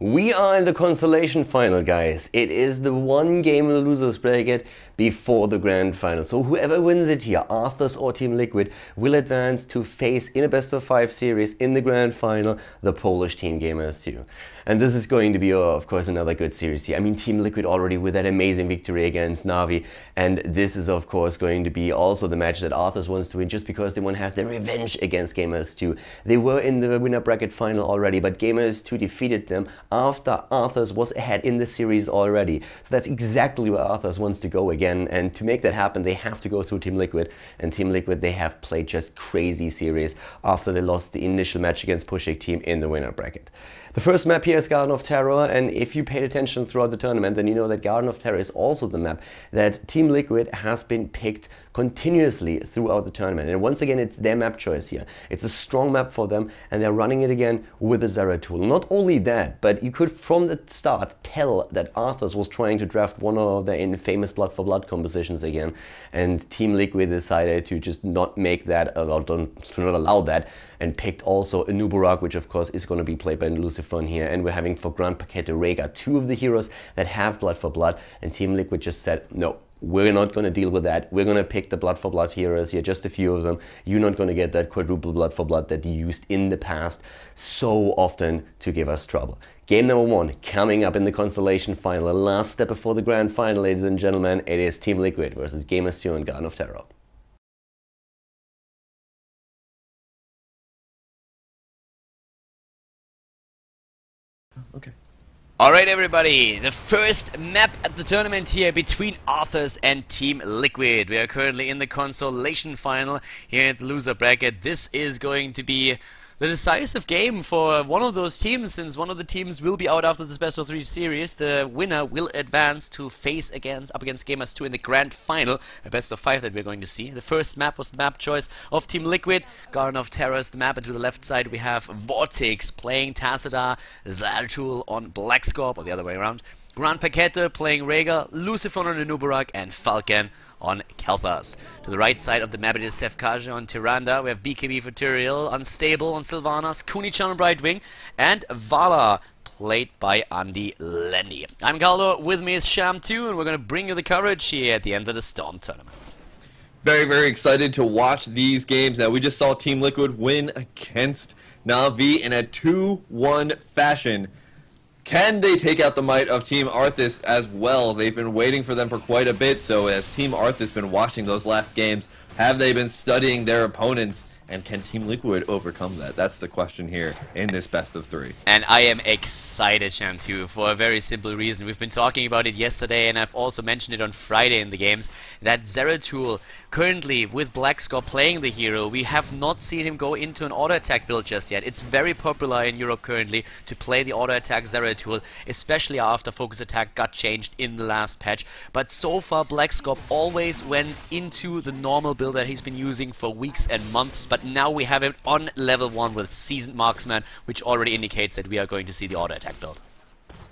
We are in the Consolation Final, guys. It is the one game in the losers bracket before the grand final. So whoever wins it here, Arthas or TeamLiquid, will advance to face in a best-of-5 series in the grand final the Polish TeamGamers 2. And this is going to be, of course, another good series here. I mean, TeamLiquid already with that amazing victory against Na'Vi, and this is, of course, going to be also the match that Arthas wants to win just because they want to have their revenge against Gamers 2. They were in the winner bracket final already, but Gamers 2 defeated them after Arthas was ahead in the series already. So that's exactly where Arthas wants to go again, and to make that happen they have to go through TeamLiquid, and TeamLiquid, they have played just crazy series after they lost the initial match against Pushik team in the winner bracket. The first map here is Garden of Terror, and if you paid attention throughout the tournament, then you know that Garden of Terror is also the map that TeamLiquid has been picked continuously throughout the tournament. And once again, it's their map choice here. It's a strong map for them, and they're running it again with the Zera tool. Not only that, but you could from the start tell that Arthas was trying to draft one of their infamous Blood for Blood compositions again, and TeamLiquid decided to just not make that, to not allow that, and picked also a Nuburak, which of course is going to be played by Lucifon here, and we're having for Grand Paquete Rhaegar, two of the heroes that have Blood for Blood, and TeamLiquid just said, no, we're not going to deal with that. We're going to pick the Blood for Blood heroes here, just a few of them. You're not going to get that quadruple Blood for Blood that you used in the past so often to give us trouble. Game number one coming up in the Constellation Final. The last step before the grand final, ladies and gentlemen. It is TeamLiquid versus Gamers 2 and Garden of Terror. Okay. Alright everybody, the first map at the tournament here between Arthas and TeamLiquid. We are currently in the Consolation Final here at the loser bracket. This is going to be the decisive game for one of those teams, since one of the teams will be out after this best of 3 series. The winner will advance to face up against Gamers 2 in the grand final, a best of 5 that we're going to see. The first map was the map choice of TeamLiquid. Garden of Terror is the map, and to the left side we have Vortex playing Tassadar, Zaltul on Blackscorp, or the other way around, Grand Paquete playing Rhaegar, Lucifon on the Nuburak, and Falcon on Kalthas. To the right side of the map it is Sefkaja on Tyrande. We have BKB for Tyrael, Unstable on Sylvanas, Kunichan on Brightwing, and Vala played by Andy Lendy. I'm Khaldor, with me is Sham2, and we're going to bring you the coverage here at the end of the Storm tournament. Very, very excited to watch these games. Now, we just saw TeamLiquid win against Na'Vi in a 2-1 fashion. Can they take out the might of Team Arthas as well? They've been waiting for them for quite a bit, so has Team Arthas been watching those last games? Have they been studying their opponents? And can TeamLiquid overcome that? That's the question here in this best of 3. And I am excited, Sham2, for a very simple reason. We've been talking about it yesterday, and I've also mentioned it on Friday in the games. That Zeratul, currently with Blackscorp playing the hero, we have not seen him go into an auto-attack build just yet. It's very popular in Europe currently to play the auto-attack Zeratul, especially after Focus Attack got changed in the last patch. But so far, Blackscorp always went into the normal build that he's been using for weeks and months, but now we have it on level 1 with Seasoned Marksman, which already indicates that we are going to see the auto-attack build.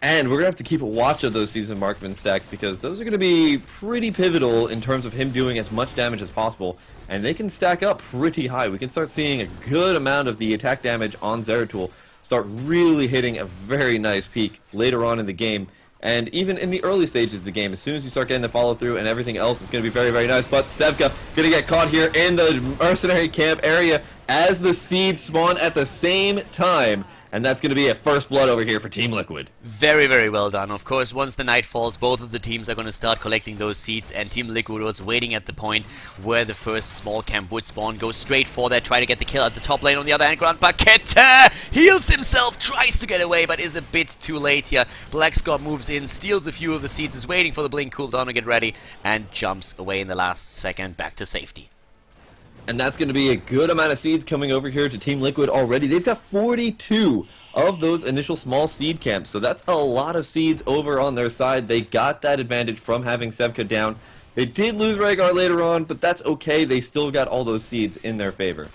And we're going to have to keep a watch of those Seasoned Marksman stacks, because those are going to be pretty pivotal in terms of him doing as much damage as possible. And they can stack up pretty high. We can start seeing a good amount of the attack damage on Zeratul start really hitting a very nice peak later on in the game. And even in the early stages of the game, as soon as you start getting the follow-through and everything else, it's going to be very, very nice. But Sevka going to get caught here in the mercenary camp area as the seeds spawn at the same time. And that's going to be a first blood over here for TeamLiquid. Very, very well done. Of course, once the night falls, both of the teams are going to start collecting those seeds, and TeamLiquid was waiting at the point where the first small camp would spawn. Go straight for that, try to get the kill at the top lane. On the other hand, Grand Paquete heals himself, tries to get away, but is a bit too late here. Blackscorp moves in, steals a few of the seeds, is waiting for the blink cooldown to get ready, and jumps away in the last second back to safety. And that's going to be a good amount of seeds coming over here to TeamLiquid already. They've got 42 of those initial small seed camps, so that's a lot of seeds over on their side. They got that advantage from having Sevka down. They did lose Rhaegar later on, but that's okay. They still got all those seeds in their favor.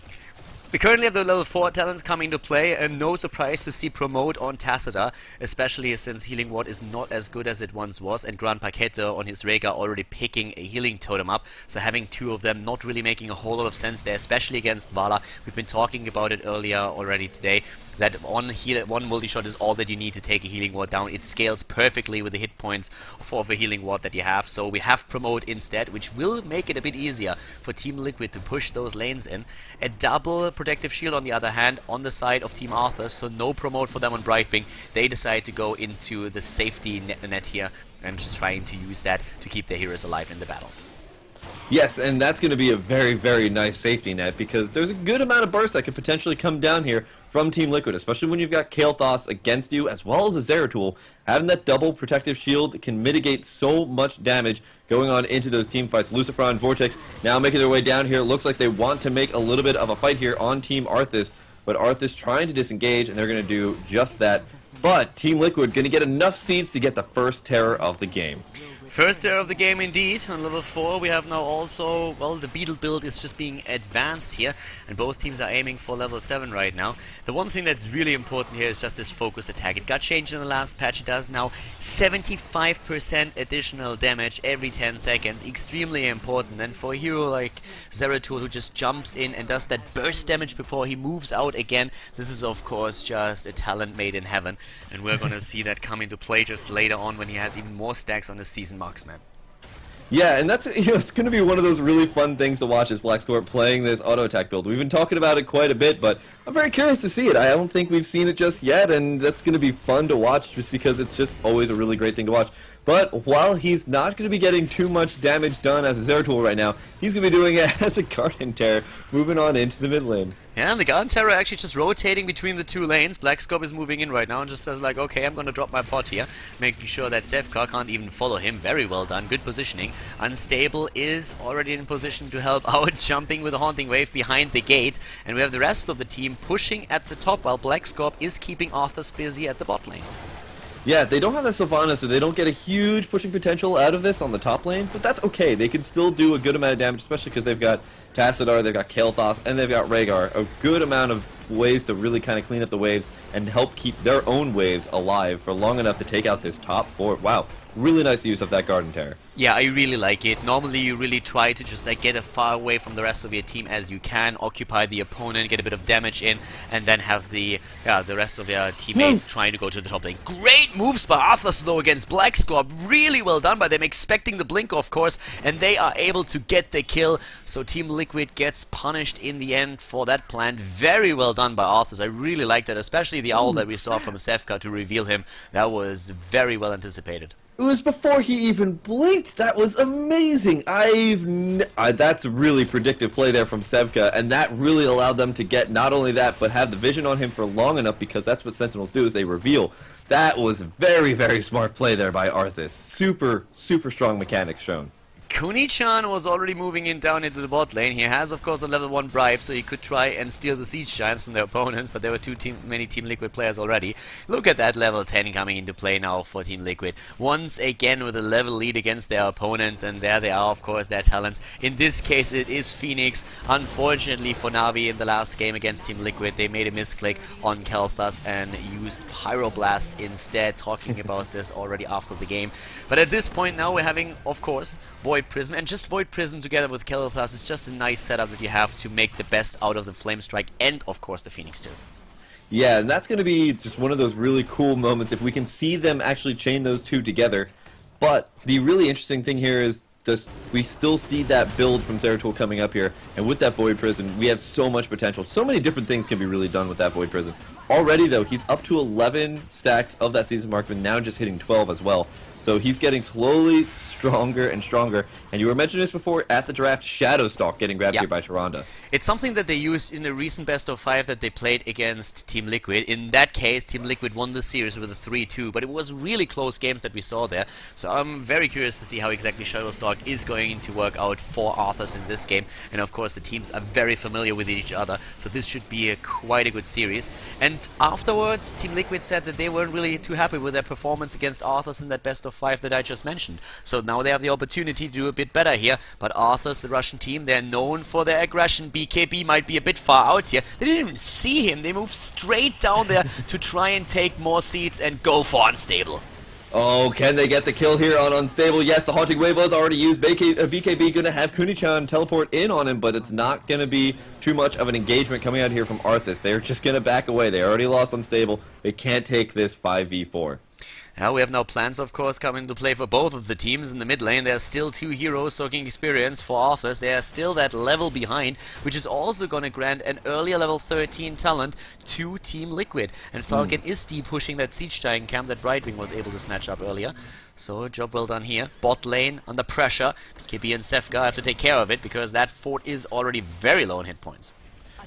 We currently have the level 4 talents coming into play, and no surprise to see Promote on Tassadar, especially since Healing Ward is not as good as it once was, and Grand Paquete on his Rhaegar already picking a healing totem up, so having two of them not really making a whole lot of sense there, especially against Vala. We've been talking about it earlier already today. that one multi-shot is all that you need to take a healing ward down. It scales perfectly with the hit points for the healing ward that you have. So we have Promote instead, which will make it a bit easier for Team Liquid to push those lanes in. A double protective shield on the other hand on the side of Team Arthas, so no Promote for them on Brightwing. They decide to go into the safety net here and just trying to use that to keep their heroes alive in the battles. Yes, and that's going to be a very, very nice safety net because there's a good amount of burst that could potentially come down here from Team Liquid, especially when you've got Khaldor against you as well as a Zeratul. Having that double protective shield can mitigate so much damage going on into those team fights. Lucifer and Vortex now making their way down here. It looks like they want to make a little bit of a fight here on Team Arthas, but Arthas trying to disengage, and they're going to do just that. But Team Liquid going to get enough seeds to get the first terror of the game. First terror of the game indeed. On level 4 we have now also, well, the Beetle build is just being advanced here, and both teams are aiming for level 7 right now. The one thing that's really important here is just this focus attack. It got changed in the last patch. It does now 75% additional damage every 10 seconds. Extremely important. And for a hero like Zeratul who just jumps in and does that burst damage before he moves out again, this is of course just a talent made in heaven. And we're gonna see that come into play just later on when he has even more stacks on his season marksman. Yeah, and that's, it's going to be one of those really fun things to watch as Blackscorp playing this auto attack build. We've been talking about it quite a bit, but I'm very curious to see it. I don't think we've seen it just yet, and that's going to be fun to watch just because it's just always a really great thing to watch. But while he's not going to be getting too much damage done as a Zeratul right now, he's going to be doing it as a Garden Terror, moving on into the mid lane. Yeah, and the Garden Terror actually just rotating between the two lanes. Blackscorp is moving in right now and just says like, okay, I'm going to drop my pot here, making sure that Sevka can't even follow him. Very well done, good positioning. Unstable is already in position to help out, jumping with a Haunting Wave behind the gate. And we have the rest of the team pushing at the top while Blackscorp is keeping Arthas busy at the bot lane. Yeah, they don't have the Sylvana, so they don't get a huge pushing potential out of this on the top lane, but that's okay. They can still do a good amount of damage, especially because they've got Tassadar, they've got Khaldor, and they've got Rhaegar. A good amount of ways to really kind of clean up the waves and help keep their own waves alive for long enough to take out this top 4. Wow, really nice use of that Garden Terror. Yeah, I really like it. Normally you really try to just like get as far away from the rest of your team as you can, occupy the opponent, get a bit of damage in, and then have the rest of your teammates trying to go to the top lane. Great moves by Arthas though against Blackscorp. Really well done by them, expecting the blink of course, and they are able to get the kill. So Team Liquid gets punished in the end for that plan. Very well done by Arthas. I really like that, especially the owl that we saw from Sevka to reveal him. That was very well anticipated. It was before he even blinked. That was amazing. That's really predictive play there from Sevka, and that really allowed them to get not only that, but have the vision on him for long enough, because that's what Sentinels do, is they reveal. That was very, very smart play there by Arthas. Super, super strong mechanics shown. Kuni-chan was already moving in down into the bot lane. He has, of course, a level 1 bribe, so he could try and steal the siege giants from their opponents, but there were many Team Liquid players already. Look at that level 10 coming into play now for Team Liquid. Once again with a level lead against their opponents, and there they are, of course, their talents. In this case, it is Phoenix. Unfortunately for Navi in the last game against Team Liquid, they made a misclick on Khaldor and used Pyroblast instead, talking about this already after the game. But at this point now we're having, of course, Void Prism, and just Void Prism together with Khaldor is just a nice setup that you have to make the best out of the Flame Strike and, of course, the Phoenix too. Yeah, and that's going to be just one of those really cool moments if we can see them actually chain those two together. But the really interesting thing here is we still see that build from Zeratul coming up here, and with that Void Prism, we have so much potential. So many different things can be really done with that Void Prism. Already, though, he's up to 11 stacks of that Season Marksman, now just hitting 12 as well. So he's getting slowly stronger and stronger. And you were mentioning this before at the draft, Shadowstalk getting grabbed here by Tyrande. It's something that they used in the recent best of 5 that they played against Team Liquid. In that case, Team Liquid won the series with a 3-2, but it was really close games that we saw there. So I'm very curious to see how exactly Shadowstalk is going to work out for Arthas in this game. And of course, the teams are very familiar with each other, so this should be quite a good series. And afterwards, Team Liquid said that they weren't really too happy with their performance against Arthas in that best of 5 that I just mentioned. So now they have the opportunity to do a bit better here. But Arthas, the Russian team, they're known for their aggression. BKB might be a bit far out here. They didn't even see him. They moved straight down there to try and take more seats and go for Unstable. Oh, can they get the kill here on Unstable? Yes, the Haunting Wave was already used. BKB going to have Kunichan teleport in on him, but it's not going to be too much of an engagement coming out here from Arthas. They're just going to back away. They already lost Unstable. They can't take this 5v4. Now we have now plans, of course, coming into play for both of the teams. In the mid lane, there's still 2 heroes soaking experience for Arthas. They are still that level behind, which is also going to grant an earlier level 13 talent to Team Liquid. And Falcon is pushing that Siege Giant camp that Brightwing was able to snatch up earlier. So, job well done here. Bot lane under pressure. BKB and Sefka have to take care of it because that fort is already very low in hit points.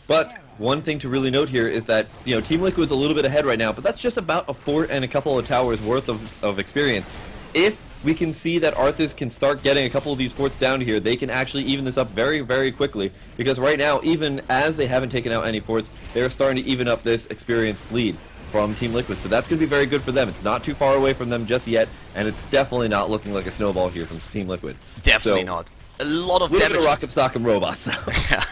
But one thing to really note here is that, you know, Team Liquid's a little bit ahead right now, but that's just about a fort and a couple of towers worth of experience. If we can see that Arthas can start getting a couple of these forts down here, they can actually even this up very, very quickly. Because right now, even as they haven't taken out any forts, they're starting to even up this experience lead from Team Liquid. So that's going to be very good for them. It's not too far away from them just yet, and it's definitely not looking like a snowball here from Team Liquid. Definitely not. A lot of damage. Rocket Sock'em robots. Yeah.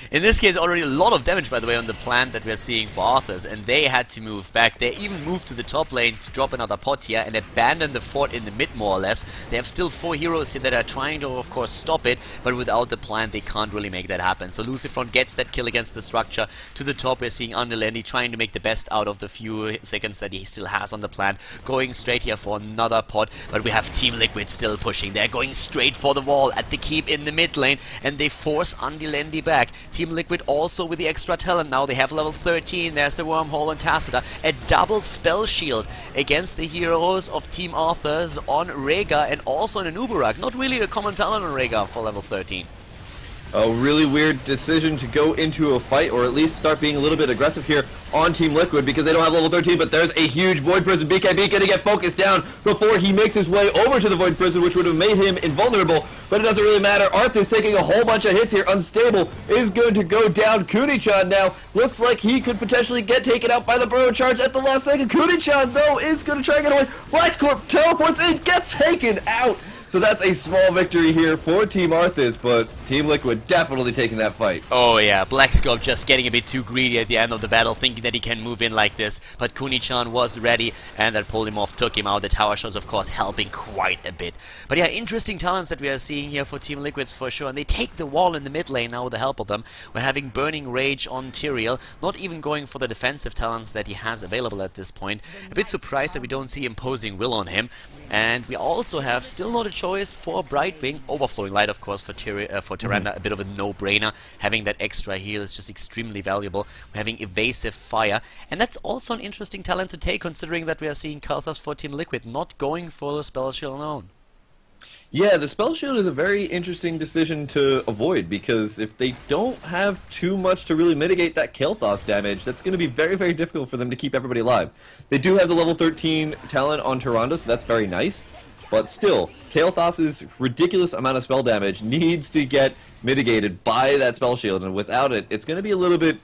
In this case, already a lot of damage, by the way, on the plant that we're seeing for Arthas, and they had to move back. They even moved to the top lane to drop another pot here and abandon the fort in the mid, more or less. They have still 4 heroes here that are trying to, of course, stop it, but without the plant, they can't really make that happen. So Lucifron gets that kill against the structure. To the top, we're seeing Underlandy trying to make the best out of the few seconds that he still has on the plant, going straight here for another pot, but we have Team Liquid still pushing. They're going straight for the wall at the keep in the mid lane, and they force Underlandy back. Team Liquid also with the extra talent now. They have level 13. There's the Wormhole and Tacita. A double spell shield against the heroes of Team Arthas on Rhaegar and also on Anubarak. Not really a common talent on Rhaegar for level 13. A really weird decision to go into a fight, or at least start being a little bit aggressive here on Team Liquid because they don't have level 13, but there's a huge Void Prison. BKB going to get focused down before he makes his way over to the Void Prison, which would have made him invulnerable, but it doesn't really matter. Arthas taking a whole bunch of hits here. Unstable is going to go down. Kunichan now looks like he could potentially get taken out by the Burrow Charge at the last second. Kunichan, though, is going to try and get away. Blackscorp teleports in, gets taken out. So that's a small victory here for Team Arthas, but Team Liquid definitely taking that fight. Oh yeah, Blackscorp just getting a bit too greedy at the end of the battle, thinking that he can move in like this, but Kunichan was ready, and that Polymorph took him out. The tower shows, of course, helping quite a bit. But yeah, interesting talents that we are seeing here for Team Liquids for sure, and they take the wall in the mid lane now with the help of them. We're having Burning Rage on Tyrael, not even going for the defensive talents that he has available at this point. A bit surprised that we don't see Imposing Will on him. And we also have still not a choice for Brightwing. Overflowing Light, of course, for Tyrande, a bit of a no-brainer. Having that extra heal is just extremely valuable. We're having Evasive Fire. And that's also an interesting talent to take, considering that we are seeing Kalthas for Team Liquid not going for the Spell Shield alone. Yeah, the Spell Shield is a very interesting decision to avoid, because if they don't have too much to really mitigate that Kael'thas damage, that's going to be very, very difficult for them to keep everybody alive. They do have the level 13 talent on Tyrande, so that's very nice, but still, Kael'thas' ridiculous amount of spell damage needs to get mitigated by that Spell Shield, and without it, it's going to be a little bit...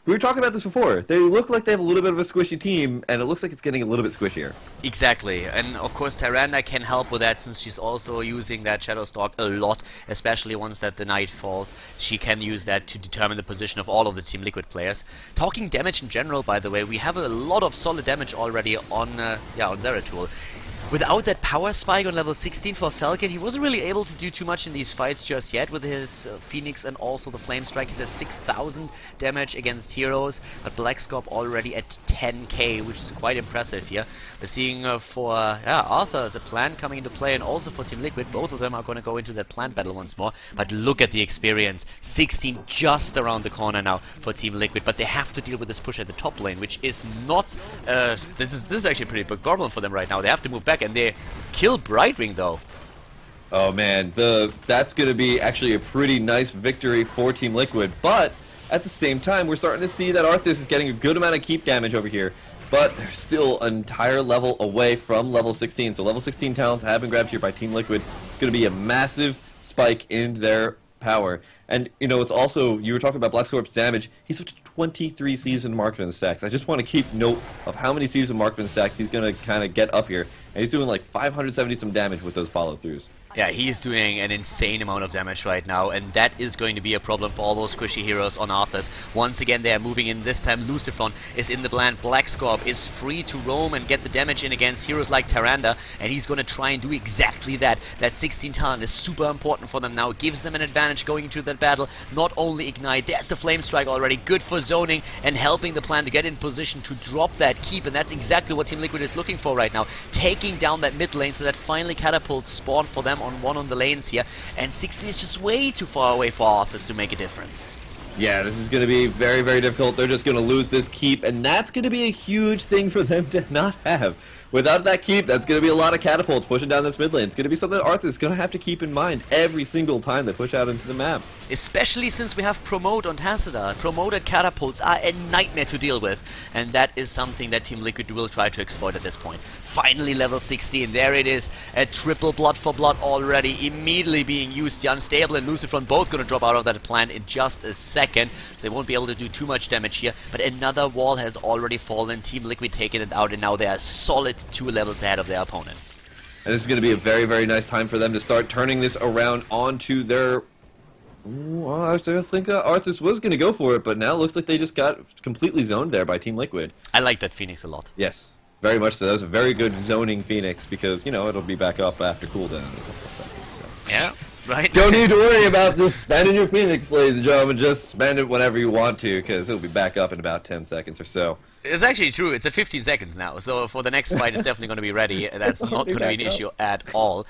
We were talking about this before. They look like they have a little bit of a squishy team, and it looks like it's getting a little bit squishier. Exactly, and of course Tyrande can help with that, since she's also using that Shadow Stalk a lot, especially once that the night falls. She can use that to determine the position of all of the Team Liquid players. Talking damage in general, by the way, we have a lot of solid damage already on Zeratul. Without that power spike on level 16 for Falcon, he wasn't really able to do too much in these fights just yet with his Phoenix and also the Flame Strike. He's at 6,000 damage against heroes, but Blackscorp already at 10k, which is quite impressive here. We're seeing for Arthas a plant coming into play, and also for Team Liquid. Both of them are going to go into that plant battle once more, but look at the experience. 16 just around the corner now for Team Liquid, but they have to deal with this push at the top lane, which is not... this is actually a pretty big problem for them right now. They have to move back, and they kill Brightwing though. Oh man, that's going to be actually a pretty nice victory for Team Liquid, but at the same time we're starting to see that Arthas is getting a good amount of keep damage over here, but they're still an entire level away from level 16, so level 16 talents have been grabbed here by Team Liquid. It's going to be a massive spike in their power, And, you know, it's also, you were talking about Blackscorp's damage. He's up to 23 seasoned marksman stacks. I just want to keep note of how many seasoned marksman stacks he's going to kind of get up here. And he's doing like 570 some damage with those follow-throughs. Yeah, he's doing an insane amount of damage right now, and that is going to be a problem for all those squishy heroes on Arthas. Once again, they are moving in. This time, Lucifron is in the plan. Blackscorp is free to roam and get the damage in against heroes like Tyrande, and he's going to try and do exactly that. That 16 talent is super important for them now. It gives them an advantage going into that battle. Not only Ignite, there's the Flame Strike already. Good for zoning and helping the plan to get in position to drop that keep, and that's exactly what TeamLiquid is looking for right now. Taking down that mid lane so that finally catapults spawn for them on one on the lanes here, and 16 is just way too far away for Arthas to make a difference. Yeah, this is going to be very, very difficult. They're just going to lose this keep, and that's going to be a huge thing for them to not have. Without that keep, that's going to be a lot of catapults pushing down this mid lane. It's going to be something that Arthas is going to have to keep in mind every single time they push out into the map. Especially since we have Promote on Tassadar. Promoted catapults are a nightmare to deal with, and that is something that TeamLiquid will try to exploit at this point. Finally level 16, there it is, a triple blood for blood already, immediately being used. The Unstable and Lucifron both going to drop out of that plant in just a second, so they won't be able to do too much damage here, but another wall has already fallen, TeamLiquid taking it out, and now they are solid 2 levels ahead of their opponents. And this is going to be a very, very nice time for them to start turning this around onto their... Well, I think Arthas was going to go for it, but now it looks like they just got completely zoned there by TeamLiquid. I like that Phoenix a lot. Yes, very much so. That was a very good zoning Phoenix because, you know, it'll be back up after cooldown in a couple of seconds. So. Yeah, right. Don't need to worry about just spending your Phoenix, ladies and gentlemen. Just spend it whenever you want to because it'll be back up in about 10 seconds or so. It's actually true. It's at 15 seconds now, so for the next fight, it's definitely going to be ready. That's not going to be an issue at all.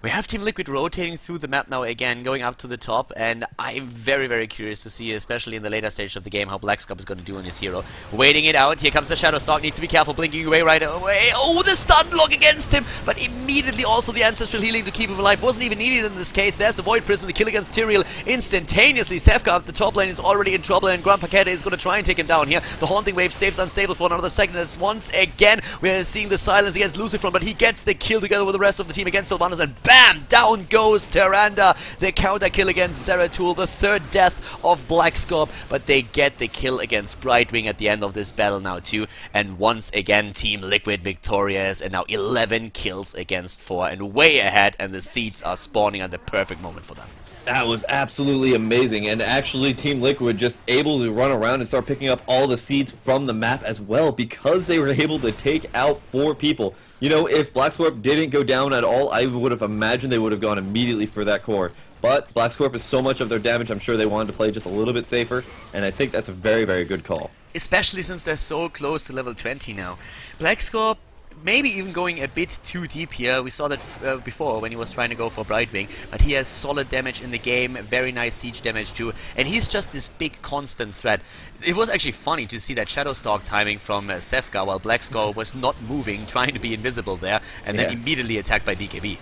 We have TeamLiquid rotating through the map now again, going up to the top, and I'm very, very curious to see, especially in the later stage of the game, how Blackscorp is going to do on his hero. Waiting it out, here comes the Shadow Stalk, needs to be careful, blinking away right away. Oh, the stun block against him, but immediately also the Ancestral Healing to keep him alive. Wasn't even needed in this case. There's the Void Prism, the kill against Tyrael instantaneously. Sefka up the top lane is already in trouble, and Grand Paquette is going to try and take him down here. The Haunting Wave saves Unstable for another second, as once again we're seeing the silence against Lucifron, but he gets the kill together with the rest of the team against Sylvanas, and BAM! Down goes Tyrande, the counter kill against Zeratul, the third death of Blackscorp, but they get the kill against Brightwing at the end of this battle now too, and once again TeamLiquid victorious, and now 11 kills against 4, and way ahead, and the seeds are spawning at the perfect moment for them. That was absolutely amazing, and actually TeamLiquid just able to run around and start picking up all the seeds from the map as well because they were able to take out 4 people. You know, if Blackscorp didn't go down at all, I would have imagined they would have gone immediately for that core. But Blackscorp is so much of their damage, I'm sure they wanted to play just a little bit safer, and I think that's a very, very good call. Especially since they're so close to level 20 now. Blackscorp maybe even going a bit too deep here. We saw that before when he was trying to go for Brightwing, but he has solid damage in the game, very nice siege damage too, and he's just this big constant threat. It was actually funny to see that Shadowstalk timing from Sefka while Blackscorp was not moving, trying to be invisible there, and then immediately attacked by DKB.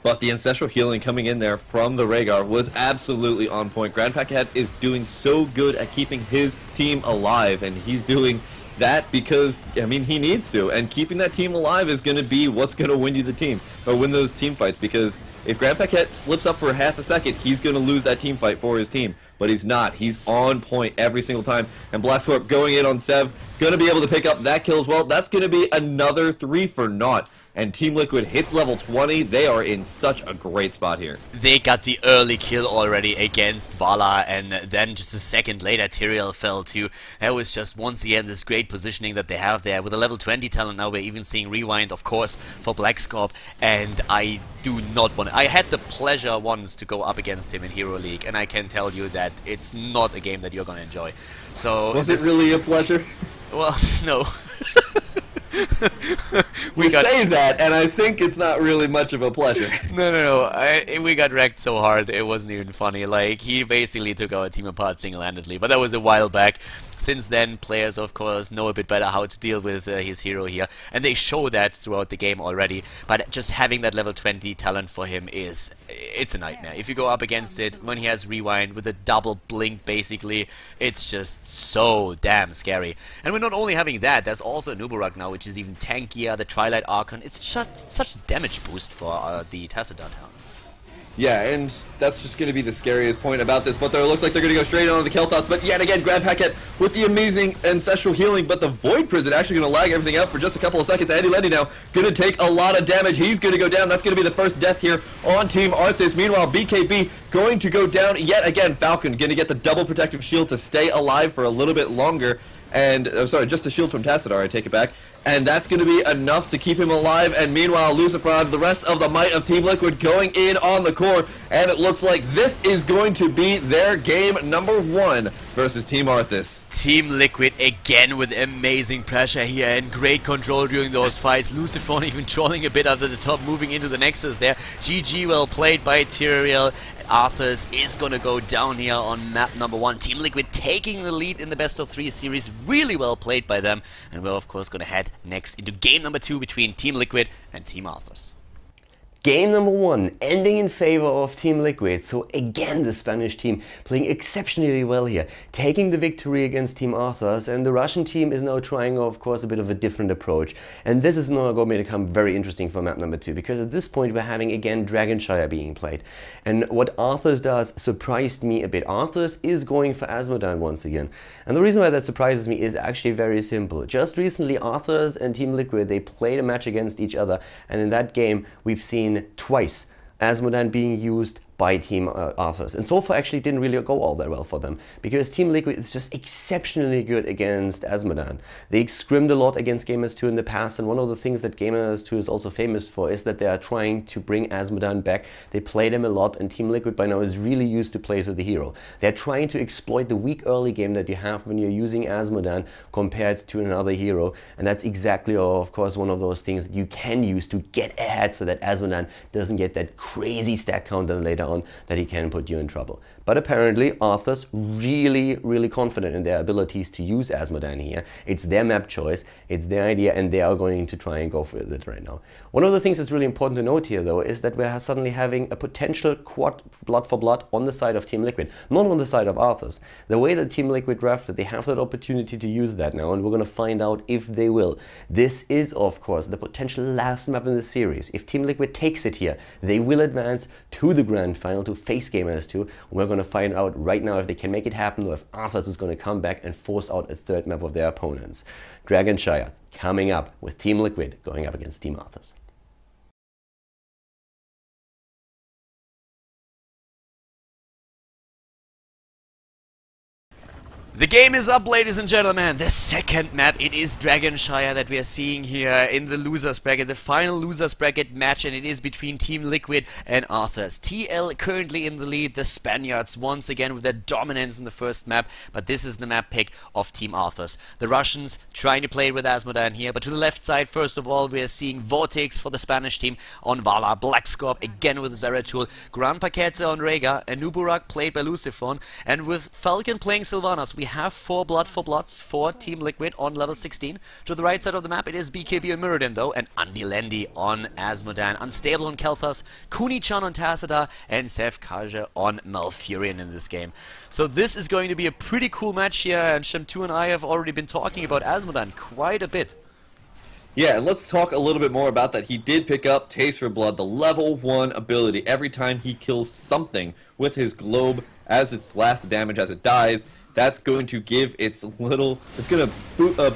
But the Ancestral Healing coming in there from the Rhaegar was absolutely on point. Grand Paquette is doing so good at keeping his team alive, and he's doing that because, I mean, he needs to, and keeping that team alive is going to be what's going to win you the team, or win those team fights, because if Grand Paquette slips up for half a second, he's going to lose that team fight for his team, but he's not. He's on point every single time, and Blackscorp going in on Sev, going to be able to pick up that kill as well. That's going to be another 3 for naught. And TeamLiquid hits level 20. They are in such a great spot here. They got the early kill already against Vala, and then just a second later Tyrael fell too. That was just once again this great positioning that they have there. With a level 20 talent now, we're even seeing Rewind, of course, for Blackscorp, and I do not want to. I had the pleasure once to go up against him in Hero League, and I can tell you that it's not a game that you're going to enjoy. So was it really a pleasure? Well, no. we say that, and I think it's not really much of a pleasure. No. We got wrecked so hard, it wasn't even funny. Like, he basically took our team apart single-handedly, but that was a while back. Since then, players, of course, know a bit better how to deal with his hero here, and they show that throughout the game already, but just having that level 20 talent for him it's a nightmare. If you go up against it, when he has Rewind with a double blink, basically, it's just so damn scary. And we're not only having that, there's also Nubarak now, which is even tankier, the Twilight Archon. It's such a damage boost for the Tassadar town. Yeah, and that's just going to be the scariest point about this. But it looks like they're going to go straight on the Kel'Thas. But yet again, Grab Packet with the amazing Ancestral Healing. But the Void Prison actually going to lag everything out for just a couple of seconds. Andy Lendy now going to take a lot of damage. He's going to go down. That's going to be the first death here on Team Arthas. Meanwhile, BKB going to go down yet again. Falcon going to get the double protective shield to stay alive for a little bit longer. And, sorry, just a shield from Tassadar, I take it back. And that's going to be enough to keep him alive. And meanwhile, Lucifron, the rest of the might of Team Liquid going in on the core. And it looks like this is going to be their game number 1 versus Team Arthas. Team Liquid again with amazing pressure here and great control during those fights. Lucifron even trolling a bit under the top, moving into the Nexus there. GG, well played by Tyrael. Arthas is going to go down here on map number 1. Team Liquid taking the lead in the best of 3 series. Really well played by them. And we're of course going to head next into game number 2 between Team Liquid and Team Arthas. Game number 1 ending in favor of Team Liquid. So again, the Spanish team playing exceptionally well here, taking the victory against Team Arthas, and the Russian team is now trying, of course, a bit of a different approach. And this is now going to become very interesting for map number 2, because at this point we're having again Shire being played. And what Arthas does surprised me a bit. Arthas is going for Azmodan once again. And the reason why that surprises me is actually very simple. Just recently, Arthas and Team Liquid, they played a match against each other, and in that game we've seen twice Azmodan being used by Team Arthas. And so far actually didn't really go all that well for them, because Team Liquid is just exceptionally good against Azmodan. They scrimmed a lot against Gamers2 in the past, and one of the things that Gamers2 is also famous for is that they are trying to bring Azmodan back. They play them a lot, and Team Liquid by now is really used to plays of the hero. They're trying to exploit the weak early game that you have when you're using Azmodan compared to another hero, and that's exactly, of course, one of those things that you can use to get ahead so that Azmodan doesn't get that crazy stack counter later on that he can put you in trouble. But apparently Arthas really confident in their abilities to use Azmodan here. It's their map choice, it's their idea, and they are going to try and go for it right now. One of the things that's really important to note here though is that we're suddenly having a potential quad blood for blood on the side of Team Liquid, not on the side of Arthas. The way that Team Liquid drafted, they have that opportunity to use that now, and we're going to find out if they will. This is of course the potential last map in the series. If Team Liquid takes it here, they will advance to the grand final to face Gamers2. We're going to find out right now if they can make it happen, or if Arthas is going to come back and force out a third map of their opponents. Shire coming up with Team Liquid going up against Team Arthas. The game is up, ladies and gentlemen. The second map, it is Shire that we are seeing here in the losers bracket, the final losers bracket match, and it is between Team Liquid and Arthas. TL currently in the lead, the Spaniards once again with their dominance in the first map, but this is the map pick of Team Arthas. The Russians trying to play with Azmodan here, but to the left side, first of all, we are seeing Vortex for the Spanish team on Vala, Black Scorp again with Zeratul, Gran Paquete on Rhaegar, Anuburak played by Lucifron, and with Falcon playing Sylvanas, we have 4 blood for bloods for Team Liquid on level 16. To the right side of the map, it is BKB and Muradin though, and Andy Lendy on Azmodan, Unstable on Kel'Thas, Kuni-chan on Tassadar, and Seth Kaja on Malfurion in this game. So this is going to be a pretty cool match here, and Shem2 and I have already been talking about Azmodan quite a bit. Yeah, and let's talk a little bit more about that. He did pick up Taste for Blood, the level 1 ability. Every time he kills something with his globe as its last damage as it dies, that's going to give its little, it's going to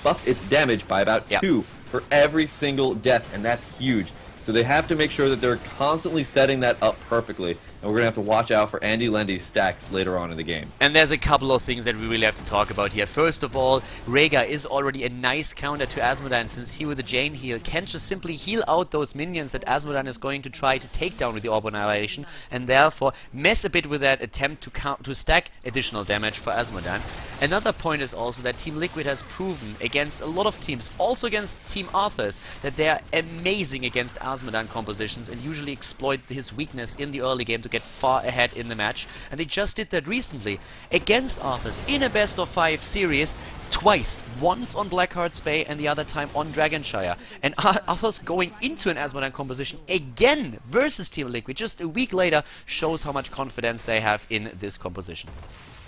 buff its damage by about 2 for every single death, and that's huge. So they have to make sure that they're constantly setting that up perfectly. And we're going to have to watch out for Andy Lendy's stacks later on in the game. And there's a couple of things that we really have to talk about here. First of all, Rhaegar is already a nice counter to Azmodan, since he with the Jane heal can just simply heal out those minions that Azmodan is going to try to take down with the Orb Annihilation, and therefore mess a bit with that attempt to stack additional damage for Azmodan. Another point is also that Team Liquid has proven against a lot of teams, also against Team Arthas, that they are amazing against Azmodan compositions and usually exploit his weakness in the early game to get far ahead in the match, and they just did that recently against Arthas in a best of 5 series twice, once on Blackheart's Bay and the other time on Shire. And Arthas going into an Azmodan composition again versus Team Liquid just a week later shows how much confidence they have in this composition.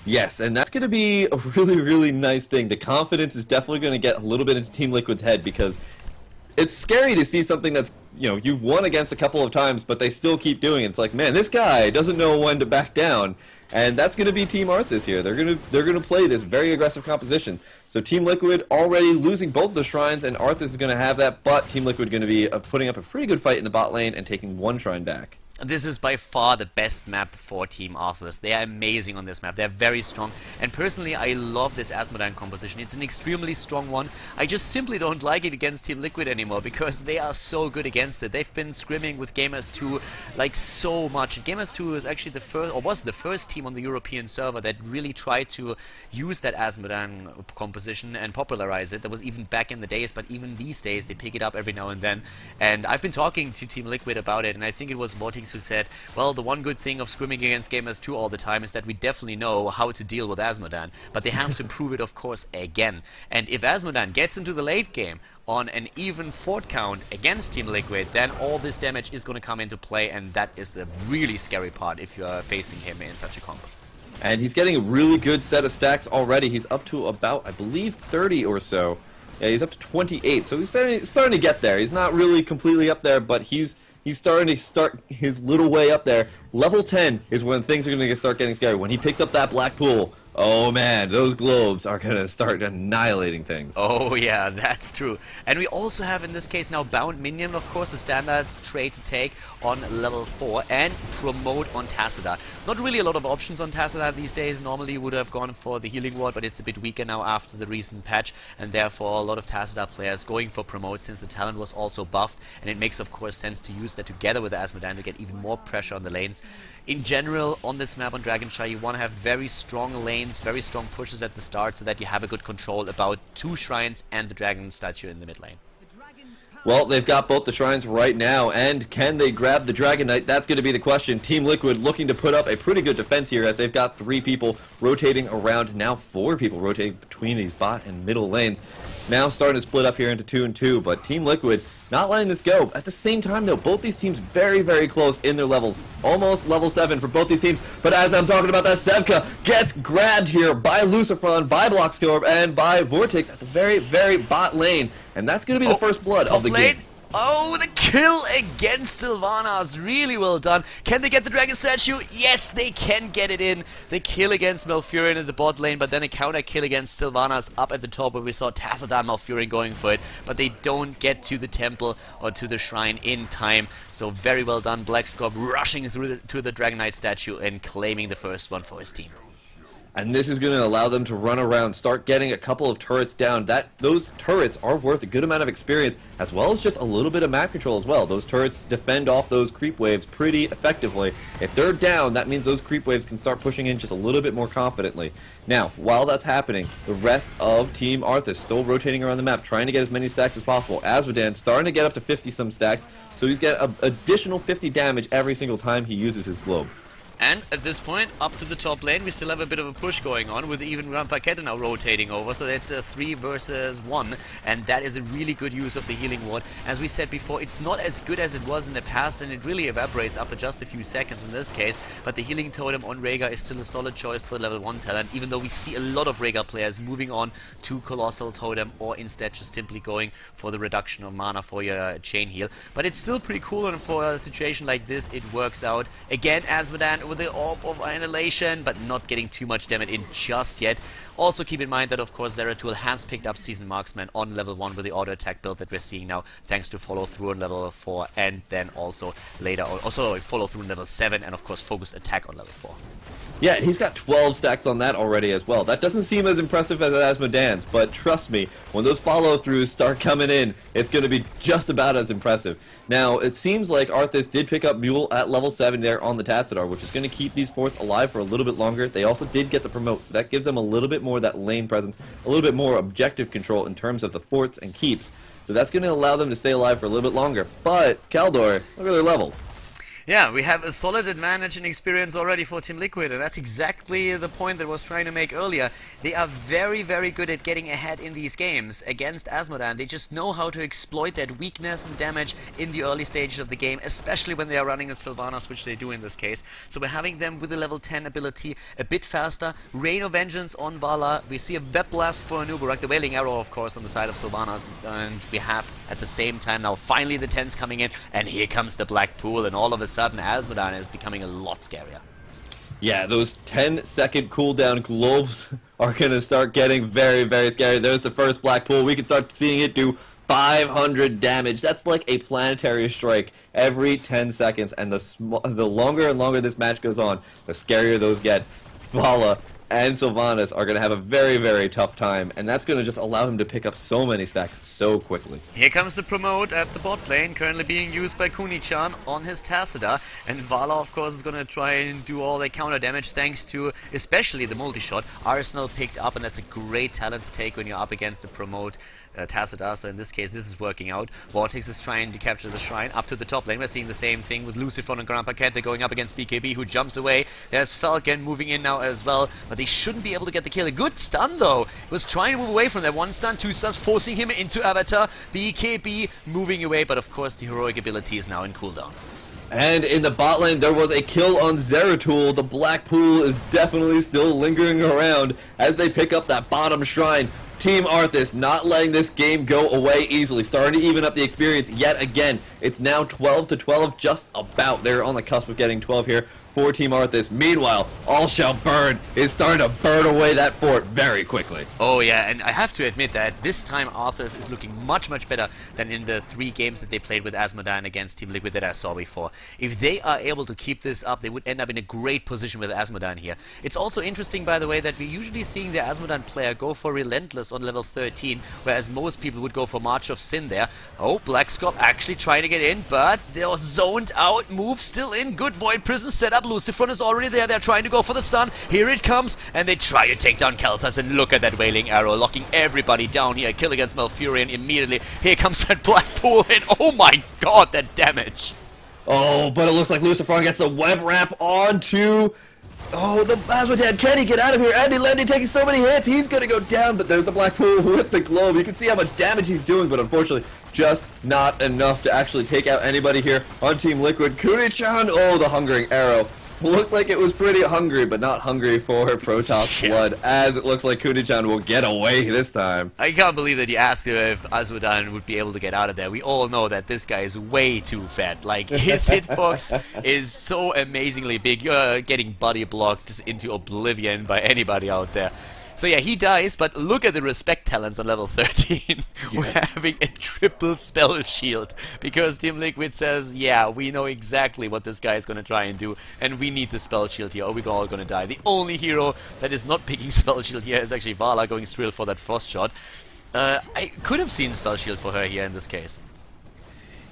Yes, and that's going to be a really nice thing. The confidence is definitely going to get a little bit into Team Liquid's head, because it's scary to see something that's, you know, you've won against a couple of times, but they still keep doing it. It's like, man, this guy doesn't know when to back down. And that's going to be Team Arthas here. They're going to play this very aggressive composition. So Team Liquid already losing both the shrines, and Arthas is going to have that, but Team Liquid going to be putting up a pretty good fight in the bot lane and taking one shrine back. This is by far the best map for Team Arthas. They are amazing on this map. They're very strong. And personally, I love this Asmodan composition. It's an extremely strong one. I just simply don't like it against Team Liquid anymore because they are so good against it. They've been scrimming with Gamers 2 like so much. And Gamers 2 is actually the first, or was the first team on the European server that really tried to use that Asmodan composition and popularize it. That was even back in the days, but even these days they pick it up every now and then. And I've been talking to Team Liquid about it, and I think it was Bo3 who said, well, the one good thing of scrimming against Gamers 2 all the time is that we definitely know how to deal with Asmodan, but they have to improve it, of course, again. And if Asmodan gets into the late game on an even fort count against Team Liquid, then all this damage is going to come into play, and that is the really scary part if you are facing him in such a combo. And he's getting a really good set of stacks already. He's up to about, I believe, 30 or so. Yeah, he's up to 28, so he's starting to get there. He's not really completely up there, but he's starting to start his little way up there. Level 10 is when things are going to start getting scary. When he picks up that black pool, oh man, those globes are going to start annihilating things. Oh yeah, that's true. And we also have in this case now Bound Minion, of course, the standard trait to take on level 4, and Promote on Tassadar. Not really a lot of options on Tassadar these days. Normally would have gone for the Healing Ward, but it's a bit weaker now after the recent patch, and therefore a lot of Tassadar players going for Promote since the talent was also buffed, and it makes of course sense to use that together with the Asmodan to get even more pressure on the lanes. In general, on this map on Dragon Shire, you want to have very strong lanes, very strong pushes at the start so that you have a good control about 2 shrines and the dragon statue in the mid lane. Well, they've got both the shrines right now, and can they grab the Dragon Knight? That's going to be the question. Team Liquid looking to put up a pretty good defense here as they've got 3 people rotating around, now 4 people rotating between these bot and middle lanes. Now starting to split up here into 2 and 2, but Team Liquid not letting this go. At the same time, though, both these teams very, very close in their levels. Almost level 7 for both these teams, but as I'm talking about that, Sevka gets grabbed here by Lucifron, by Bloxcorp, and by Vortex at the very, very bot lane. And that's going to be the first blood of the game. Oh, the kill against Sylvanas. Really well done. Can they get the dragon statue? Yes, they can get it in. The kill against Malfurion in the bot lane, but then a counter kill against Sylvanas up at the top where we saw Tassadar and Malfurion going for it. But they don't get to the temple or to the shrine in time. So very well done. Bloxcorp rushing through to the Dragon Knight statue and claiming the first one for his team. And this is going to allow them to run around, start getting a couple of turrets down. Those turrets are worth a good amount of experience, as well as just a little bit of map control as well. Those turrets defend off those creep waves pretty effectively. If they're down, that means those creep waves can start pushing in just a little bit more confidently. Now, while that's happening, the rest of Team Arthas still rotating around the map, trying to get as many stacks as possible. Asmodan starting to get up to 50-some stacks, so he's got an additional 50 damage every single time he uses his globe. And at this point, up to the top lane, we still have a bit of a push going on with even Rampaketa now rotating over, so that's a 3 versus 1, and that is a really good use of the healing ward. As we said before, it's not as good as it was in the past, and it really evaporates after just a few seconds in this case, but the healing totem on Rhaegar is still a solid choice for level 1 talent, even though we see a lot of Rhaegar players moving on to Colossal Totem, or instead just simply going for the reduction of mana for your chain heal. But it's still pretty cool, and for a situation like this, it works out. Again, Asmodan with the Orb of Annihilation, but not getting too much damage in just yet. Also keep in mind that, of course, Zeratul has picked up Seasoned Marksman on level 1 with the auto attack build that we're seeing now, thanks to follow through on level 4, and then also later on, also follow through on level 7, and of course focused attack on level 4. Yeah, he's got 12 stacks on that already as well. That doesn't seem as impressive as Asmodan's, but trust me, when those follow-throughs start coming in, it's going to be just about as impressive. Now, it seems like Arthas did pick up Mule at level 7 there on the Tassadar, which is going to keep these forts alive for a little bit longer. They also did get the promote, so that gives them a little bit more of that lane presence, a little bit more objective control in terms of the forts and keeps. So that's going to allow them to stay alive for a little bit longer. But, Khaldor, look at their levels. Yeah, we have a solid advantage in experience already for TeamLiquid, and that's exactly the point that I was trying to make earlier. They are very, very good at getting ahead in these games against Asmodan. They just know how to exploit that weakness and damage in the early stages of the game, especially when they are running a Sylvanas, which they do in this case. So we're having them with a level 10 ability a bit faster. Rain of Vengeance on Vala. We see a Web Blast for Anubarak, the Wailing Arrow, of course, on the side of Sylvanas, and we have at the same time now finally the 10s coming in, and here comes the Black Pool, and all of a sudden Asmodan is becoming a lot scarier. Yeah, those 10-second cooldown globes are going to start getting very, very scary. There's the first Black Pool. We can start seeing it do 500 damage. That's like a planetary strike every 10 seconds, and the longer and longer this match goes on, the scarier those get. Vala and Sylvanas are going to have a very, very tough time, and that's going to just allow him to pick up so many stacks so quickly. Here comes the promote at the bot lane, currently being used by Kuni-chan on his Tacita, and Vala, of course, is going to try and do all the counter damage thanks to especially the multi-shot. Arsenal picked up, and that's a great talent to take when you're up against the promote Tacita, so in this case this is working out. Vortex is trying to capture the shrine up to the top lane. We're seeing the same thing with Lucifer and Grand Paquette. They're going up against BKB, who jumps away. There's Falcon moving in now as well, but they shouldn't be able to get the kill. A good stun though. He was trying to move away from that. One stun, two stuns, forcing him into Avatar. BKB moving away, but of course the heroic ability is now in cooldown. And in the bot lane, there was a kill on Zeratul. The Black Pool is definitely still lingering around as they pick up that bottom shrine. Team Arthas not letting this game go away easily, starting to even up the experience yet again. It's now 12-12, just about. They're on the cusp of getting 12 here for Team Arthas. Meanwhile, All Shall Burn is starting to burn away that fort very quickly. Oh yeah, and I have to admit that this time Arthas is looking much, much better than in the 3 games that they played with Asmodan against TeamLiquid that I saw before. If they are able to keep this up, they would end up in a great position with Asmodan here. It's also interesting, by the way, that we're usually seeing the Asmodan player go for Relentless on level 13, whereas most people would go for March of Sin there. Oh, Black Scorp actually trying to get in, but they're zoned out. Move still in. Good Void Prism set up. Lucifer is already there. They're trying to go for the stun. Here it comes, and they try to take down Kalthas, and look at that Wailing Arrow, locking everybody down here. Kill against Malfurion immediately. Here comes that Black Pool, and oh my god, that damage. Oh, but it looks like Lucifer gets a web wrap onto... Oh, the Asmodan. Can he get out of here? Andy Landy taking so many hits. He's going to go down, but there's the Black Pool with the globe. You can see how much damage he's doing, but unfortunately, just not enough to actually take out anybody here on Team Liquid. Kuni-chan, oh, the Hungering Arrow. Looked like it was pretty hungry, but not hungry for Protoss blood, as it looks like Kuni-chan will get away this time. I can't believe that you asked if Asmodan would be able to get out of there. We all know that this guy is way too fat. Like, his hitbox is so amazingly big. You're getting body blocked into oblivion by anybody out there. So yeah, he dies, but look at the respect talents on level 13. Yes. We're having a triple spell shield, because Team Liquid says, yeah, we know exactly what this guy is going to try and do, and we need the spell shield here, or we're all going to die. The only hero that is not picking spell shield here is actually Vala, going straight for that frost shot. I could have seen spell shield for her here in this case.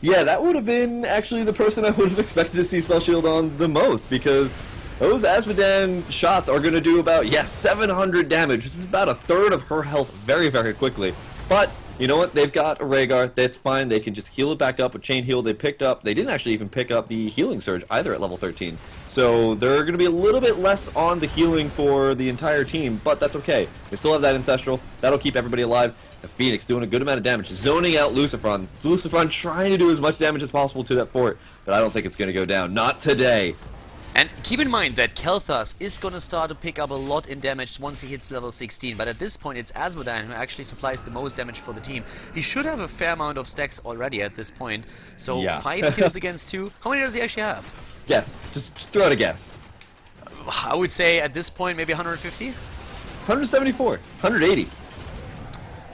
Yeah, that would have been actually the person I would have expected to see spell shield on the most, because those Asmodan shots are going to do about, 700 damage, which is about a third of her health very, very quickly. But, you know what, they've got a Rhaegar, that's fine, they can just heal it back up with Chain Heal. They didn't actually even pick up the Healing Surge either at level 13. So they're going to be a little bit less on the healing for the entire team, but that's okay. They still have that Ancestral, that'll keep everybody alive. The Phoenix doing a good amount of damage, zoning out Lucifron. Lucifron trying to do as much damage as possible to that fort, but I don't think it's going to go down. Not today. And keep in mind that Kalthas is going to start to pick up a lot in damage once he hits level 16, but at this point it's Asmodan who actually supplies the most damage for the team. He should have a fair amount of stacks already at this point, so yeah. 5 kills against 2. How many does he actually have? Guess. Just throw out a guess. I would say at this point maybe 150? 174. 180.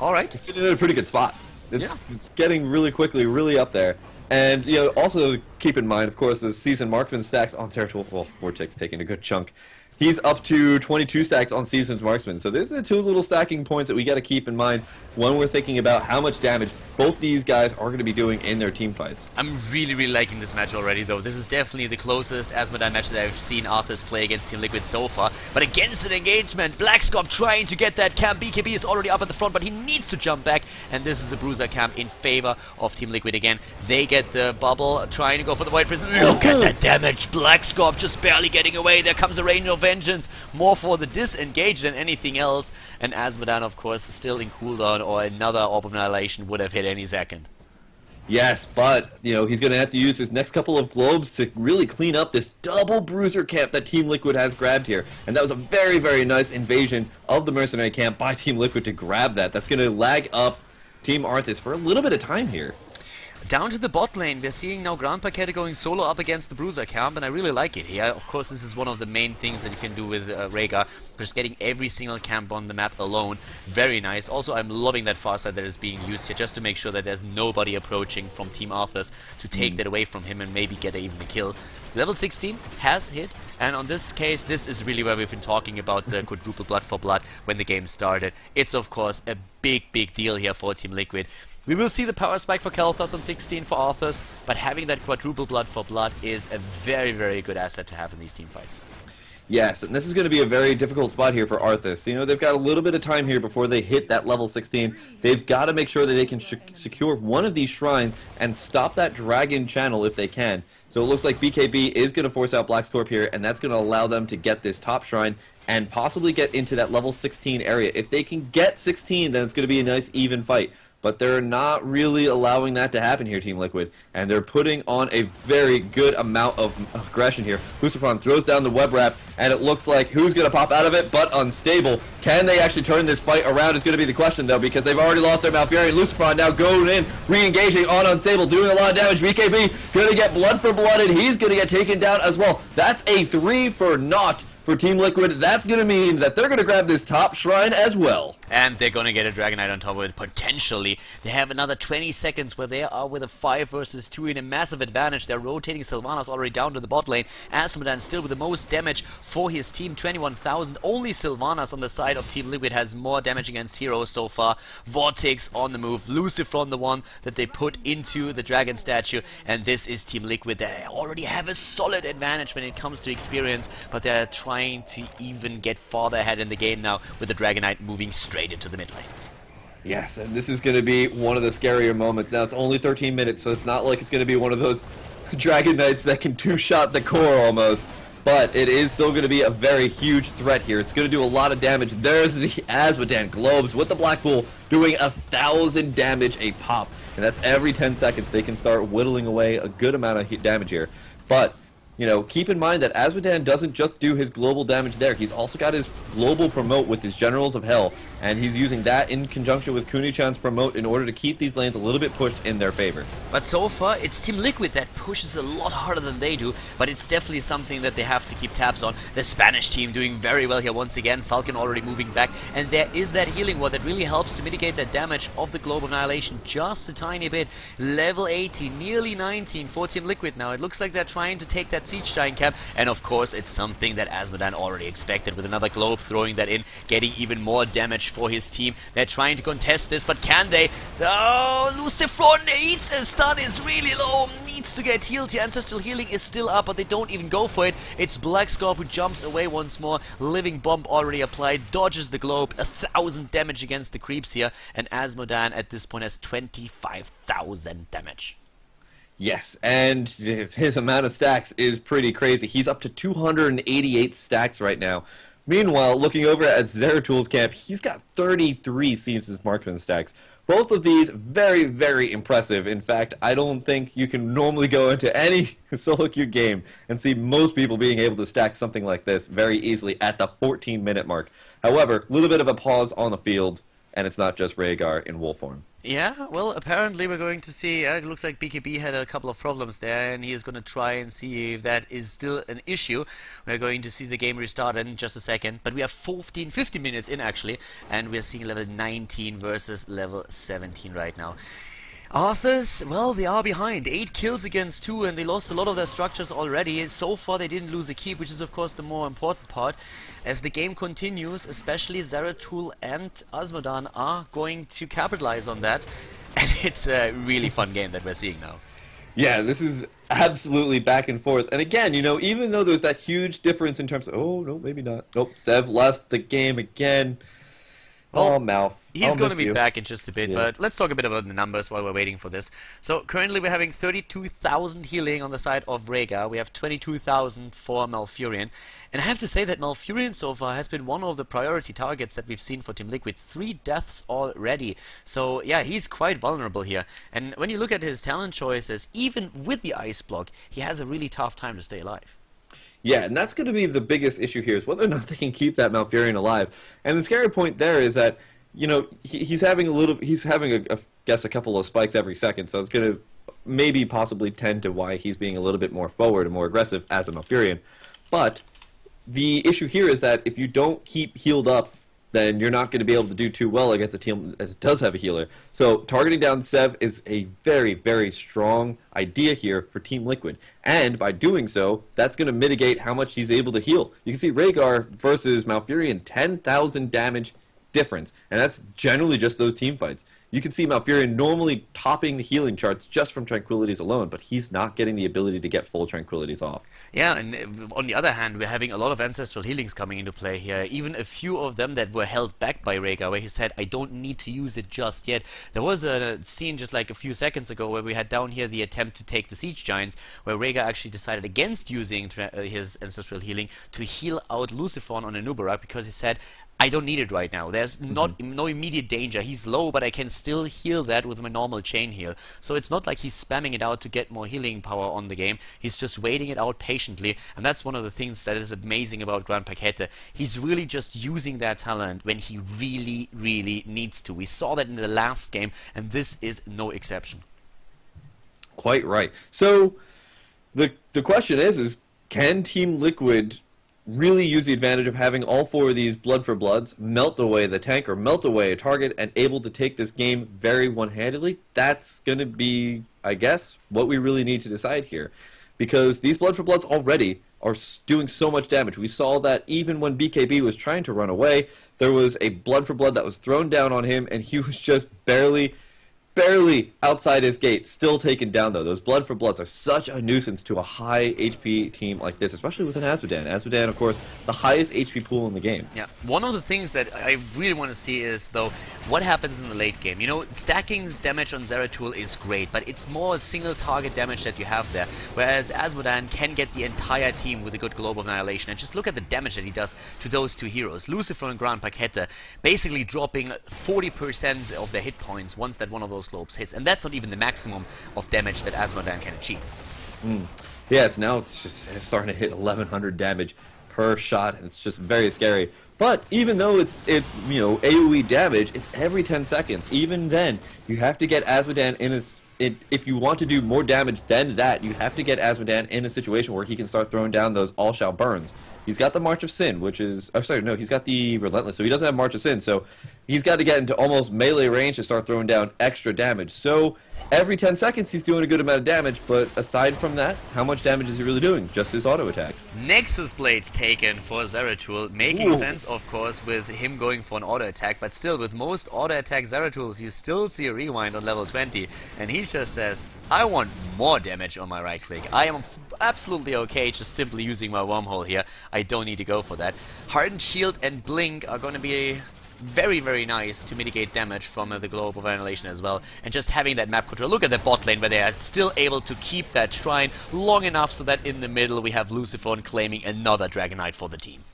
Alright. He's sitting in a pretty good spot. It's getting really quickly, really up there. And, also keep in mind, of course, the season marksman stacks on Zeratul. Well, Vortex taking a good chunk. He's up to 22 stacks on Seasoned Marksman. So there's the two little stacking points that we got to keep in mind when we're thinking about how much damage both these guys are going to be doing in their team fights. I'm really, really liking this match already, though. This is definitely the closest Asmodan match that I've seen Arthas play against Team Liquid so far. But against an engagement, Blackscorp trying to get that camp. BKB is already up at the front, but he needs to jump back. And this is a bruiser camp in favor of Team Liquid again. They get the bubble, trying to go for the Void Prison. Look at that damage! Blackscorp just barely getting away. There comes a Rain of Vengeance. More for the disengage than anything else. And Asmodan, of course, still in cooldown, or another Orb of Annihilation would have hit any second. Yes, but, you know, he's going to have to use his next couple of globes to really clean up this double bruiser camp that Team Liquid has grabbed here. And that was a very, very nice invasion of the mercenary camp by Team Liquid to grab that. That's going to lag up Team Arthas for a little bit of time here. Down to the bot lane, we're seeing now Grand Paquette going solo up against the Bruiser camp, and I really like it here. Of course, this is one of the main things that you can do with Rhaegar, just getting every single camp on the map alone. Very nice. Also, I'm loving that farsight that is being used here, just to make sure that there's nobody approaching from Team Arthas to take that away from him and maybe get even a kill. Level 16 has hit, and on this case, this is really where we've been talking about the quadruple blood for blood when the game started. It's, of course, a big, big deal here for Team Liquid. We will see the power spike for Khaldor on 16 for Arthas, but having that quadruple blood for blood is a very, very good asset to have in these team fights. Yes, and this is going to be a very difficult spot here for Arthas. You know, they've got a little bit of time here before they hit that level 16. They've got to make sure that they can secure one of these shrines and stop that dragon channel if they can. So it looks like BKB is going to force out Blackscorp here, and that's going to allow them to get this top shrine and possibly get into that level 16 area. If they can get 16, then it's going to be a nice even fight. But they're not really allowing that to happen here, Team Liquid. And they're putting on a very good amount of aggression here. Lucifron throws down the web wrap, and it looks like who's going to pop out of it but Unstable. Can they actually turn this fight around is going to be the question, though, because they've already lost their Malfurion. Lucifron now going in, re-engaging on Unstable, doing a lot of damage. BKB going to get blood for blooded. He's going to get taken down as well. That's a 3 for naught. For Team Liquid, that's going to mean that they're going to grab this top shrine as well. And they're going to get a Dragon Knight on top of it, potentially. They have another 20 seconds where they are with a 5 versus 2 in a massive advantage. They're rotating Sylvanas already down to the bot lane. Asmodan still with the most damage for his team, 21,000. Only Sylvanas on the side of Team Liquid has more damage against heroes so far. Vortex on the move, Lucifron the one that they put into the dragon statue. And this is Team Liquid. They already have a solid advantage when it comes to experience, but they're trying to even get farther ahead in the game now with the Dragon Knight moving straight into the mid lane. Yes, and this is going to be one of the scarier moments. Now, it's only 13 minutes, so it's not like it's going to be one of those Dragon Knights that can two-shot the core almost. But it is still going to be a very huge threat here. It's going to do a lot of damage. There's the Asmodan Globes with the Blackpool doing 1,000 damage a pop. And that's every 10 seconds. They can start whittling away a good amount of damage here. But you know, keep in mind that Asmodan doesn't just do his global damage there. He's also got his global promote with his Generals of Hell, and he's using that in conjunction with Kuni-chan's promote in order to keep these lanes a little bit pushed in their favor. But so far, it's Team Liquid that pushes a lot harder than they do, but it's definitely something that they have to keep tabs on. The Spanish team doing very well here once again, Falcon already moving back, and there is that healing ward that really helps to mitigate the damage of the Global Annihilation just a tiny bit. Level 18, nearly 19 for Team Liquid now. It looks like they're trying to take that Siege Giant camp, and of course it's something that Asmodan already expected with another globe, throwing that in, getting even more damage for his team. They're trying to contest this, but can they? Oh, Lucifron eats a stun, is really low, needs to get healed. The Ancestral Healing is still up, but they don't even go for it. It's Blackscorp who jumps away once more. Living Bomb already applied, dodges the globe, 1,000 damage against the creeps here, and Asmodan at this point has 25,000 damage. Yes, and his amount of stacks is pretty crazy. He's up to 288 stacks right now. Meanwhile, looking over at Zeratul camp, he's got 33 Seasoned Marksman stacks. Both of these very, very impressive. In fact, I don't think you can normally go into any solo queue game and see most people being able to stack something like this very easily at the 14-minute mark. However, a little bit of a pause on the field, and it's not just Rhaegar in wolf form. Yeah, well, apparently we're going to see, it looks like BKB had a couple of problems there, and he is going to try and see if that is still an issue. We're going to see the game restart in just a second, but we have 15 minutes in, actually, and we're seeing level 19 versus level 17 right now. Arthas, well, they are behind. 8 kills against 2, and they lost a lot of their structures already. So far, they didn't lose a keep, which is, of course, the more important part. As the game continues, especially Zeratul and Azmodan are going to capitalize on that. And it's a really fun game that we're seeing now. Yeah, this is absolutely back and forth. And again, you know, even though there's that huge difference in terms of... Oh, no, maybe not. Nope, Sev lost the game again. Well, oh, Malf. He's going to be back in just a bit, Yeah. but let's talk a bit about the numbers while we're waiting for this. So currently we're having 32,000 healing on the side of Rhaegar. We have 22,000 for Malfurion. And I have to say that Malfurion so far has been one of the priority targets that we've seen for TeamLiquid. 3 deaths already. So yeah, he's quite vulnerable here. And when you look at his talent choices, even with the ice block, he has a really tough time to stay alive. Yeah, and that's going to be the biggest issue here, is whether or not they can keep that Malfurion alive. And the scary point there is that, you know, he's having I guess a couple of spikes every second, so it's going to maybe possibly tend to why he's being a little bit more forward and more aggressive as a Malfurion. But the issue here is that if you don't keep healed up, then you're not going to be able to do too well against a team that does have a healer. So targeting down Sev is a very, very strong idea here for TeamLiquid. And by doing so, that's going to mitigate how much he's able to heal. You can see Rhaegar versus Malfurion, 10,000 damage difference. And that's generally just those team fights. You can see Malfurion normally topping the healing charts just from Tranquilities alone, but he's not getting the ability to get full Tranquilities off. Yeah, and on the other hand, we're having a lot of ancestral healings coming into play here. Even a few of them that were held back by Rhaegar, where he said, I don't need to use it just yet. There was a scene just like a few seconds ago where we had down here the attempt to take the Siege Giants, where Rhaegar actually decided against using his ancestral healing to heal out Lucifer on a Nubarak, because he said, I don't need it right now. There's no immediate danger. He's low, but I can still heal that with my normal chain heal. So it's not like he's spamming it out to get more healing power on the game. He's just waiting it out patiently, and that's one of the things that is amazing about Grand Paquette. He's really just using that talent when he really, really needs to. We saw that in the last game, and this is no exception. Quite right. So the question is can TeamLiquid really use the advantage of having all 4 of these blood for bloods melt away the tank or melt away a target and able to take this game very one-handedly? That's going to be, I guess, what we really need to decide here. Because these blood for bloods already are doing so much damage. We saw that even when BKB was trying to run away, there was a blood for blood that was thrown down on him, and he was just barely outside his gate, still taken down though. Those blood for bloods are such a nuisance to a high HP team like this, especially with an Azmodan. Azmodan, of course, the highest HP pool in the game. Yeah, one of the things that I really want to see is, though, what happens in the late game. You know, stacking damage on Zeratul is great, but it's more a single target damage that you have there, whereas Azmodan can get the entire team with a good Global Annihilation. And just look at the damage that he does to those 2 heroes. Lucifer and Grand Paquette basically dropping 40% of their hit points once that one of those globes hits, and that's not even the maximum of damage that Azmodan can achieve. Yeah, it's just starting to hit 1100 damage per shot, and it's just very scary. But even though it's you know, AoE damage, it's every 10 seconds. Even then, you have to get Azmodan if you want to do more damage than that, you have to get Azmodan in a situation where he can start throwing down those all shall burns. He's got the March of Sin, which is... Oh, sorry, no, he's got the Relentless, so he doesn't have March of Sin, so he's got to get into almost melee range to start throwing down extra damage. So every 10 seconds, he's doing a good amount of damage, but aside from that, how much damage is he really doing? Just his auto attacks. Nexus Blades taken for Zeratul, making sense, of course, with him going for an auto attack, but still, with most auto attack Zeratuls, you still see a rewind on level 20, and he just says, I want more damage on my right click. I am absolutely okay just simply using my wormhole here. I don't need to go for that. Hardened Shield and Blink are going to be very, very nice to mitigate damage from the Globe of Annihilation as well. And just having that map control. Look at the bot lane where they are still able to keep that shrine long enough so that in the middle we have Lucifer claiming another Dragonite for the team.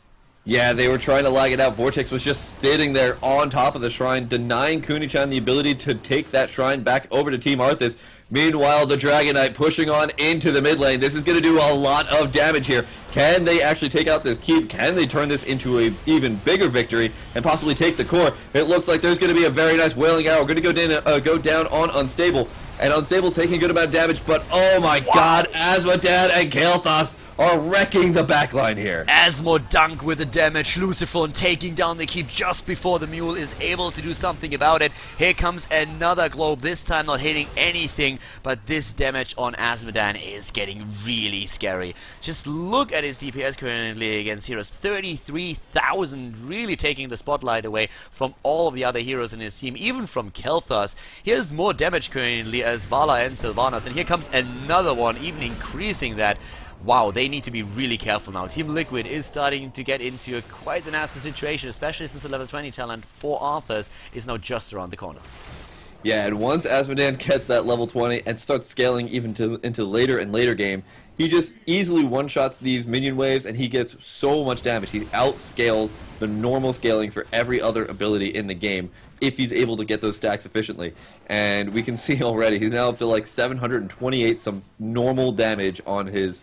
Yeah, they were trying to lag it out. Vortex was just sitting there on top of the shrine, denying Kunichan the ability to take that shrine back over to Team Arthas. Meanwhile, the Dragonite pushing on into the mid lane. This is going to do a lot of damage here. Can they actually take out this keep? Can they turn this into an even bigger victory and possibly take the core? It looks like there's going to be a very nice Wailing Arrow. We're going to go down on Unstable. And Unstable's taking a good amount of damage, but oh my god, Azmodan and Kael'thas are wrecking the backline here. Asmo dunk with the damage, Lucifer taking down the keep just before the mule is able to do something about it. Here comes another globe, this time not hitting anything, but this damage on Asmodan is getting really scary. Just look at his DPS currently against heroes, 33,000, really taking the spotlight away from all of the other heroes in his team, even from Kelthas. Here's more damage currently as Vala and Sylvanas, and here comes another one, even increasing that. Wow, they need to be really careful now. Team Liquid is starting to get into quite a nasty situation, especially since the level 20 talent for Arthas is now just around the corner. Yeah, and once Asmodan gets that level 20 and starts scaling even into later and later game, he just easily one-shots these minion waves and he gets so much damage. He outscales the normal scaling for every other ability in the game if he's able to get those stacks efficiently. And we can see already, he's now up to like 728 some normal damage on his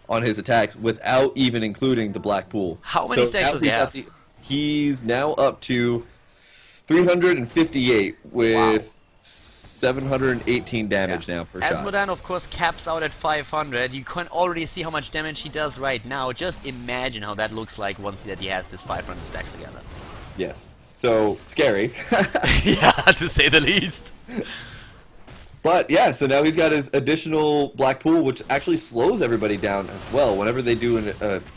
attacks without even including the black pool. How many stacks does he have? He's now up to 358 with... Wow. 718 damage now per shot. Asmodan, of course, caps out at 500. You can already see how much damage he does right now. Just imagine how that looks like once that he has his 500 stacks together. Yes. So, scary. Yeah, to say the least. But, yeah, so now he's got his additional black pool, which actually slows everybody down as well. Whenever they do an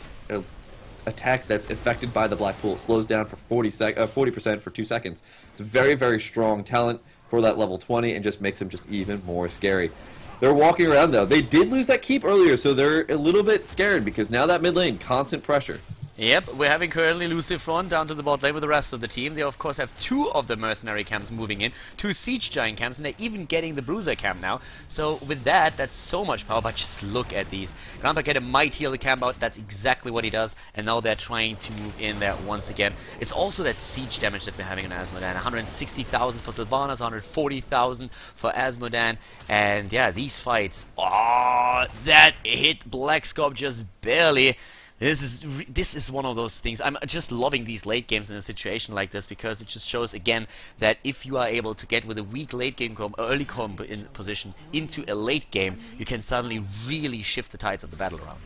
attack that's affected by the black pool, it slows down for 40% for 2 seconds. It's a very, very strong talent for that level 20 and just makes him just even more scary. They're walking around though. They did lose that keep earlier, so they're a little bit scared because now that mid lane, constant pressure. Yep, we're having currently Lucifron down to the bot lane with the rest of the team. They of course have 2 of the mercenary camps moving in, 2 siege giant camps, and they're even getting the bruiser camp now. So with that, that's so much power, but just look at these. Grandpa Keta might heal the camp out, that's exactly what he does, and now they're trying to move in there once again. It's also that siege damage that we're having on Asmodan. 160,000 for Sylvanas, 140,000 for Asmodan, and yeah, these fights, oh, that hit Black Scorp just barely. This is one of those things. I'm just loving these late games in a situation like this because it just shows again that if you are able to get with a weak late game early comp in position into a late game, you can suddenly really shift the tides of the battle around.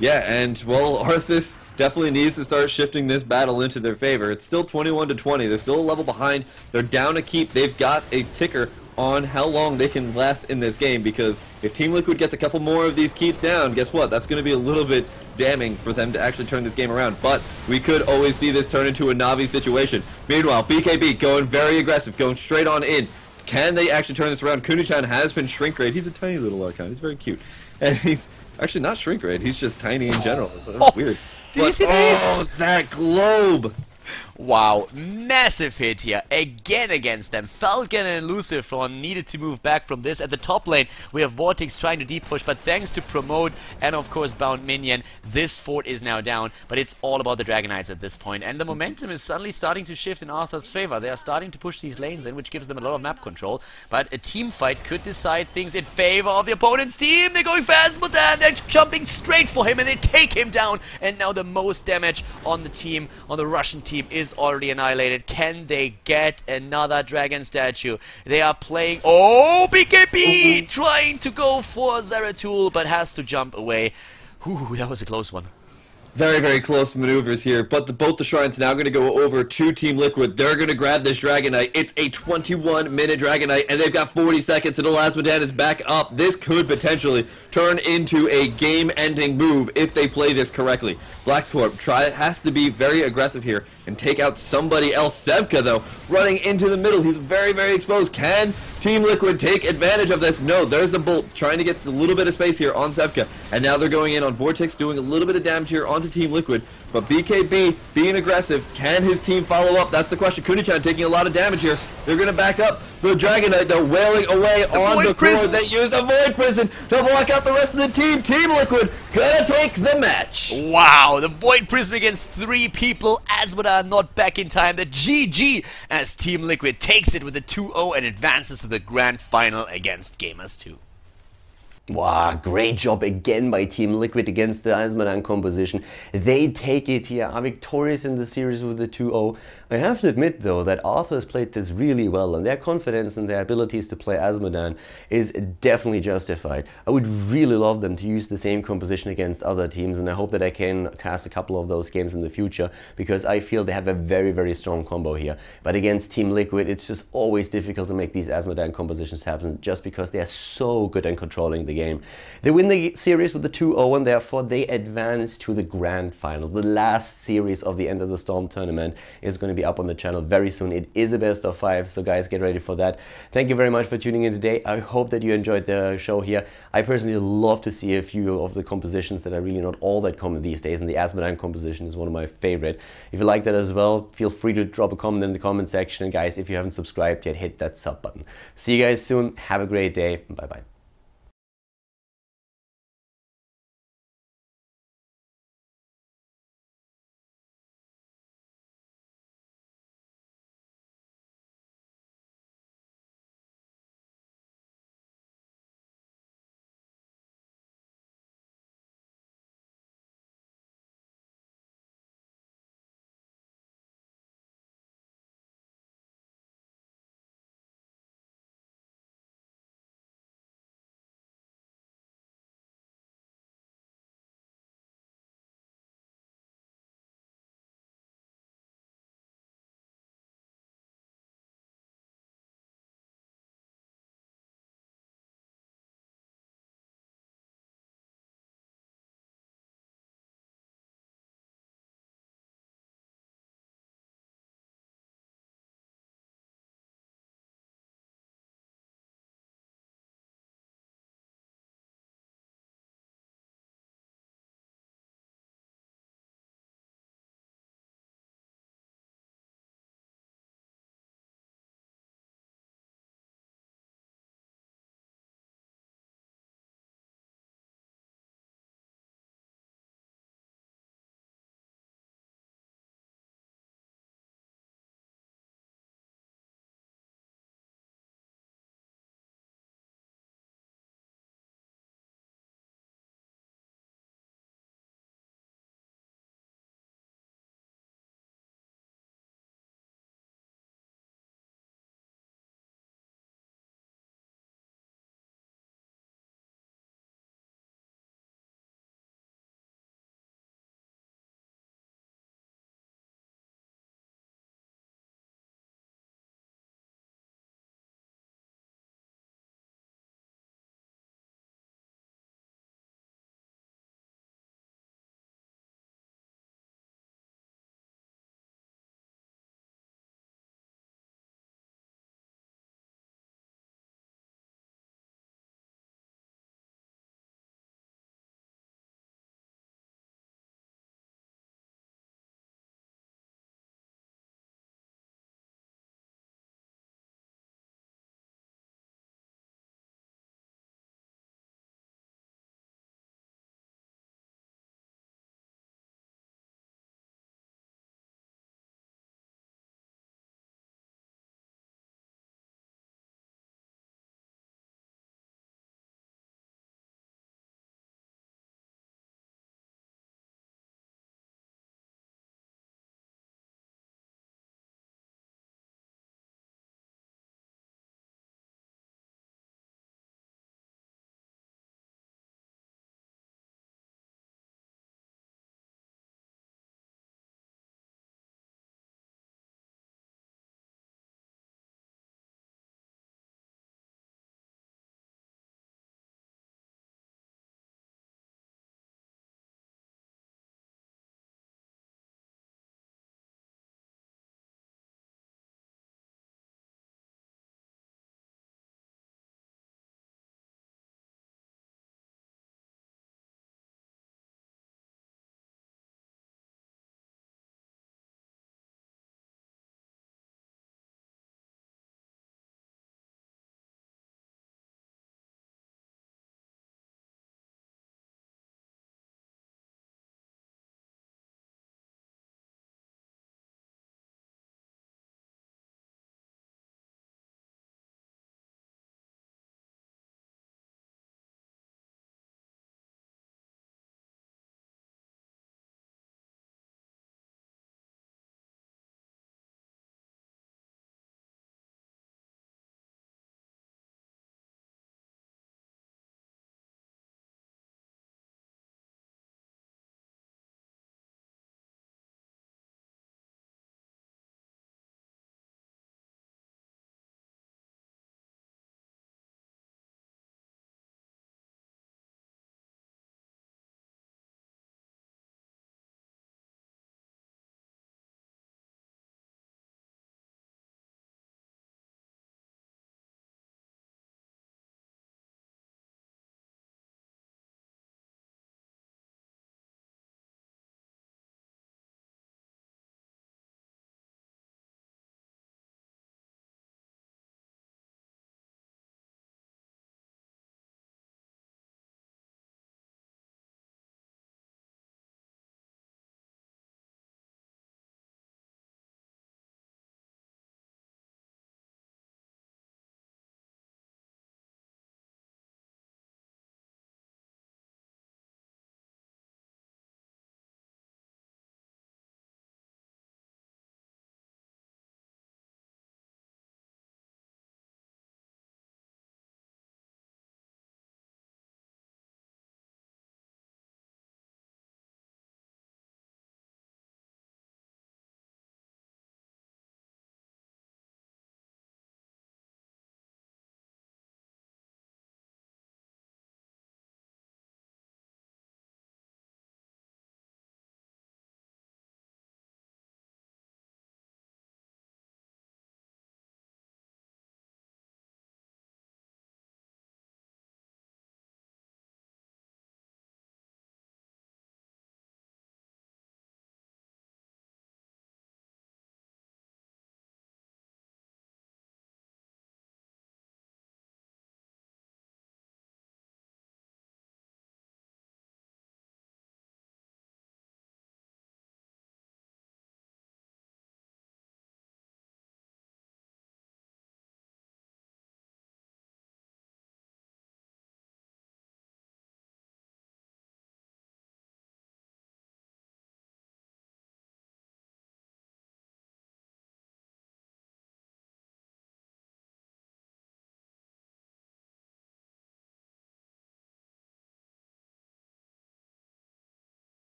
Yeah, and well, Arthas definitely needs to start shifting this battle into their favor. It's still 21-20. They're still a level behind. They're down a keep. They've got a ticker on how long they can last in this game because if Team Liquid gets a couple more of these keeps down, guess what? That's going to be a little bit damning for them to actually turn this game around. But we could always see this turn into a Navi situation. Meanwhile, BKB going very aggressive, going straight on in. Can they actually turn this around? Kunichan has been shrink raid. He's a tiny little Archon. He's very cute. And he's actually not shrink raid. He's just tiny in general. That's weird. Did you see that? Oh, that globe! Wow, massive hit here, again against them. Falcon and Lucifron needed to move back from this. At the top lane, we have Vortex trying to deep push, but thanks to Promote and of course Bound Minion, this fort is now down, but it's all about the Dragon Knights at this point, and the momentum is suddenly starting to shift in Arthur's favor. They are starting to push these lanes in, which gives them a lot of map control, but a team fight could decide things in favor of the opponent's team. They're going fast, but then they're jumping straight for him, and they take him down, and now the most damage on the team, on the Russian team, is already annihilated. Can they get another dragon statue? They are playing... Oh, BKB trying to go for Zeratul, but has to jump away. Whew, that was a close one. Very, very close maneuvers here, but both the Shrines now going to go over to Team Liquid. They're going to grab this Dragon Knight. It's a 21-minute Dragon Knight, and they've got 40 seconds until Asmodan is back up. This could potentially turn into a game-ending move if they play this correctly. Blackscorp has to be very aggressive here and take out somebody else. Sevka, though, running into the middle. He's very, very exposed. Can Team Liquid take advantage of this? No, there's the Bolt trying to get a little bit of space here on Sevka. And now they're going in on Vortex, doing a little bit of damage here onto Team Liquid. But BKB being aggressive. Can his team follow up? That's the question. Kunichan taking a lot of damage here. They're going to back up. The Dragon Knight, though, wailing away on the core. They use the Void Prison to block out the rest of the team. Team Liquid gonna take the match. Wow, the Void Prism against 3 people. Asmodan not back in time. The GG as Team Liquid takes it with a 2-0 and advances to the grand final against Gamers 2. Wow, great job again by Team Liquid against the Azmodan composition. They take it here, are victorious in the series with the 2-0. I have to admit though that Arthas played this really well, and their confidence in their abilities to play Azmodan is definitely justified. I would really love them to use the same composition against other teams, and I hope that I can cast a couple of those games in the future, because I feel they have a very, very strong combo here. But against Team Liquid, it's just always difficult to make these Azmodan compositions happen, just because they are so good at controlling the game. They win the series with the 2-0, and therefore they advance to the grand final. The last series of the End of the Storm tournament is going to be up on the channel very soon. It is a best of 5, so guys, get ready for that. Thank you very much for tuning in today. I hope that you enjoyed the show here. I personally love to see a few of the compositions that are really not all that common these days, and the Azmodan composition is one of my favorite. If you like that as well, feel free to drop a comment in the comment section, and guys, if you haven't subscribed yet, hit that sub button. See you guys soon. Have a great day. Bye bye.